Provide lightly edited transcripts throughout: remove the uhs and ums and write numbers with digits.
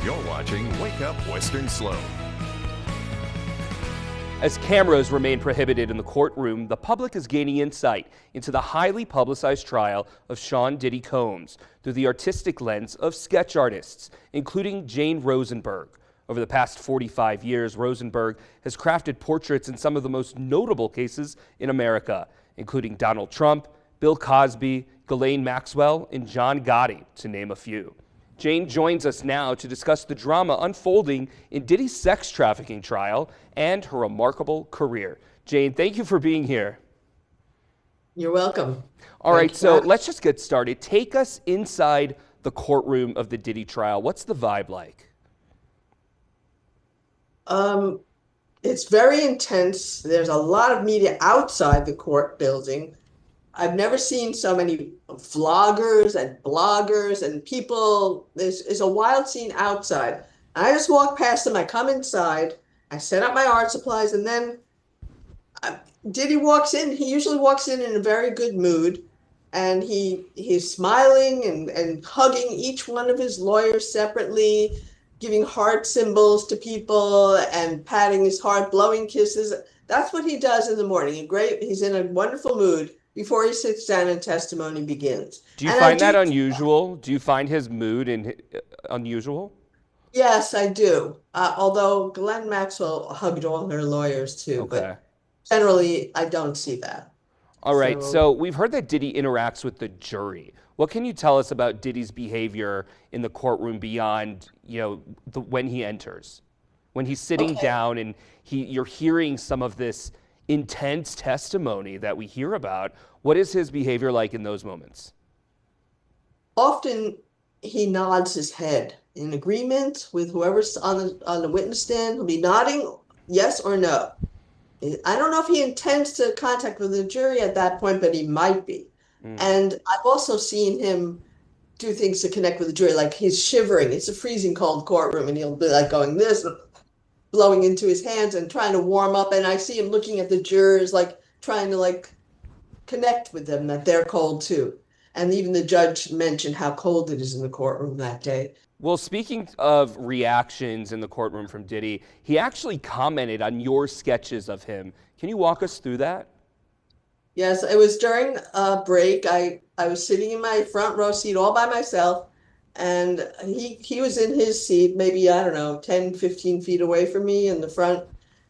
You're watching Wake Up Western Slow. As cameras remain prohibited in the courtroom, the public is gaining insight into the highly publicized trial of Sean Diddy Combs through the artistic lens of sketch artists, including Jane Rosenberg. Over the past 45 years, Rosenberg has crafted portraits in some of the most notable cases in America, including Donald Trump, Bill Cosby, Ghislaine Maxwell, and John Gotti, to name a few. Jane joins us now to discuss the drama unfolding in Diddy's sex trafficking trial and her remarkable career. Jane, thank you for being here. You're welcome. All right, so let's just get started. Take us inside the courtroom of the Diddy trial. What's the vibe like? It's very intense. There's a lot of media outside the court building. I've never seen so many vloggers and bloggers and people. There's a wild scene outside. I just walk past them. I come inside. I set up my art supplies, and then Diddy walks in. He usually walks in a very good mood, and he's smiling and hugging each one of his lawyers separately, giving heart symbols to people and patting his heart, blowing kisses. That's what he does in the morning. He's in a wonderful mood before he sits down and testimony begins. Do you find that unusual? Do you find his mood unusual? Yes, I do. Although Ghislaine Maxwell hugged all her lawyers too, Okay. but generally I don't see that. All right, so we've heard that Diddy interacts with the jury. What can you tell us about Diddy's behavior in the courtroom beyond, when he enters? When he's sitting down and you're hearing some of this intense testimony that we hear about. What is his behavior like in those moments? Often he nods his head in agreement with whoever's on the witness stand. He'll be nodding yes or no. I don't know if he intends to contact with the jury at that point, but he might be. And I've also seen him do things to connect with the jury, like he's shivering. It's a freezing cold courtroom, and he'll be like going this, blowing into his hands and trying to warm up. And I see him looking at the jurors, like trying to connect with them that they're cold too. And even the judge mentioned how cold it is in the courtroom that day. Well, speaking of reactions in the courtroom from Diddy, he actually commented on your sketches of him. Can you walk us through that? Yes, it was during a break. I was sitting in my front row seat all by myself, and he was in his seat, maybe, 10, 15 feet away from me in the front.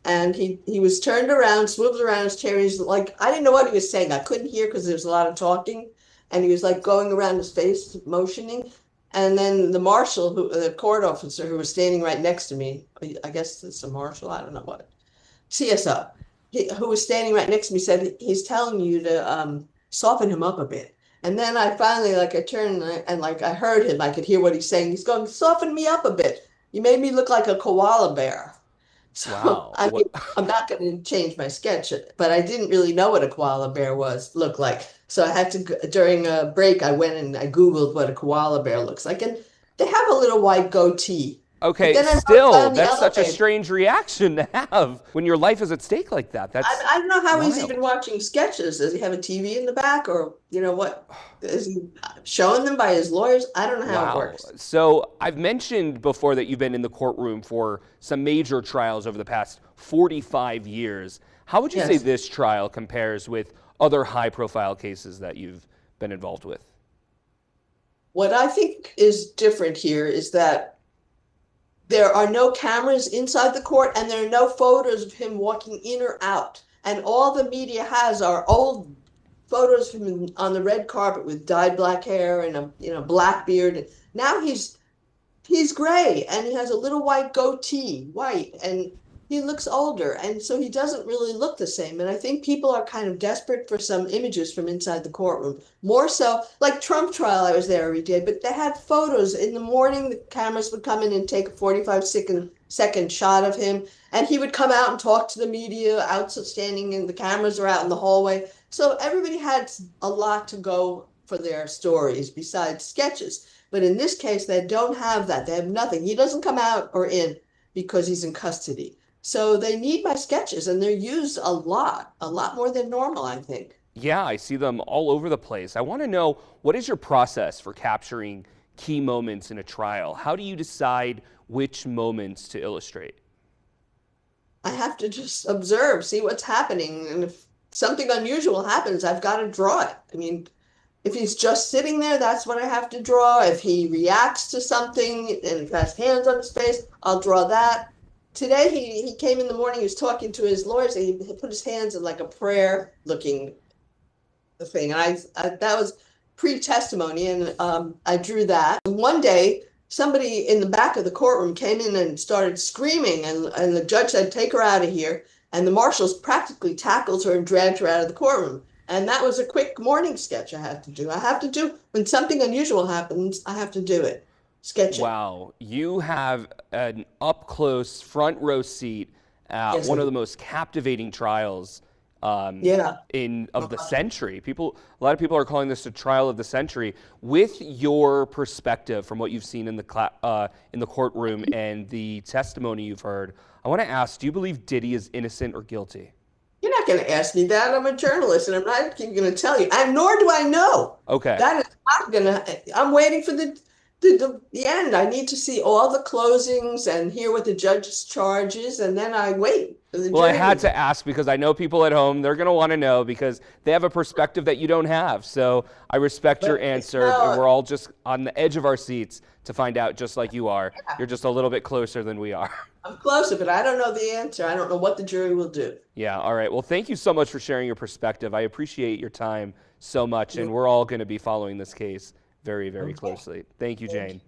And he was turned around, swivels around his chair. He's like, I didn't know what he was saying. I couldn't hear because there was a lot of talking. And he was going around his face, motioning. And then the marshal, the court officer who was standing right next to me, I guess it's a marshal, I don't know what, CSO, who was standing right next to me said, he's telling you to soften him up a bit. And then I finally, I turned and I heard him. I could hear what he's saying. He's going, soften me up a bit. You made me look like a koala bear. So, wow. I'm not going to change my sketch, but I didn't really know what a koala bear looked like. So I had to, during a break, I went and I Googled what a koala bear looks like. And they have a little white goatee. Okay, still, that's such a strange reaction to have when your life is at stake like that. I don't know how he's even watching sketches. Does he have a TV in the back, or what? Is he showing them by his lawyers? I don't know how it works. So I've mentioned before that you've been in the courtroom for some major trials over the past 45 years. How would you say this trial compares with other high-profile cases that you've been involved with? What I think is different here is that there are no cameras inside the court, and there are no photos of him walking in or out. And all the media has are old photos of him on the red carpet with dyed black hair and a black beard. Now he's gray, and he has a little white goatee, and he looks older, and so he doesn't really look the same. And I think people are kind of desperate for some images from inside the courtroom. More so, like Trump trial, I was there every day, but they had photos. In the morning, the cameras would come in and take a 45-second shot of him, and he would come out and talk to the media outstanding, and the cameras are out in the hallway. So everybody had a lot to go for their stories besides sketches. But in this case, they don't have that. They have nothing. He doesn't come out or in because he's in custody. So they need my sketches, and they're used a lot more than normal, I think. Yeah, I see them all over the place. I want to know, what is your process for capturing key moments in a trial. How do you decide which moments to illustrate? I have to just observe, see what's happening. And if something unusual happens, I've got to draw it. I mean, if he's just sitting there, that's what I have to draw. If he reacts to something and has hands on his face, I'll draw that. Today, he came in the morning, he was talking to his lawyers, and he put his hands in like a prayer looking thing. And I that was pre-testimony, and I drew that. And one day, somebody in the back of the courtroom came in and started screaming, and the judge said, "Take her out of here." And the marshals practically tackled her and dragged her out of the courtroom. And that was a quick morning sketch I had to do. I have to do, when something unusual happens, I have to do it. Sketch it. Wow, you have an up-close front row seat at Yes, one I of do. the most captivating trials of the century. A lot of people are calling this a trial of the century. With your perspective from what you've seen in the courtroom and the testimony you've heard, I want to ask: do you believe Diddy is innocent or guilty? You're not going to ask me that. I'm a journalist, and I'm not going to tell you. And nor do I know. Okay. That is not going to. I'm waiting for the end. I need to see all the closings and hear what the judge's charge is, and then I wait for the Well, I jury. had to ask because I know people at home, they're going to want to know because they have a perspective that you don't have. So I respect your answer, and we're all just on the edge of our seats to find out, just like you are. You're just a little bit closer than we are. I'm closer, but I don't know the answer. I don't know what the jury will do. Yeah, all right. Well, thank you so much for sharing your perspective. I appreciate your time so much, and we're all going to be following this case very, very closely. Thank you, Jane.